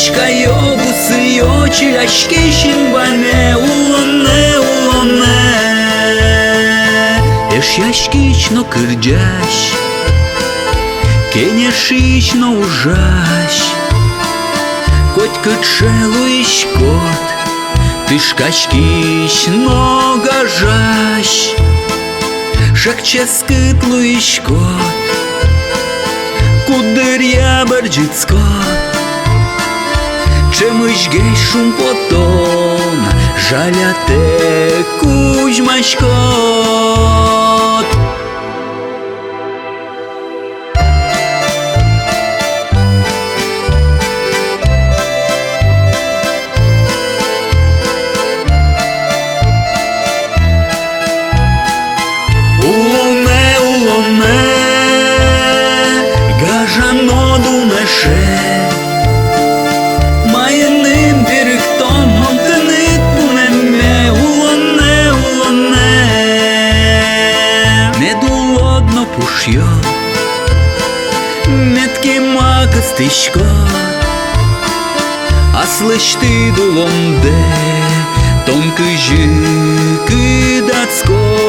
Тишка йобусы йочи ашки шинбане улоне улоне Еш яшкично кырджаш Кенешично ужаш Коть кычелу ишкот Тышкашкично гажаш Шакче скытлу ишкот Кудырья барджицкот Чемыш гей шум потом Жаляте кузьмашкот Метки макастичко, а слышь ты дулонде, тонкий жики дацко.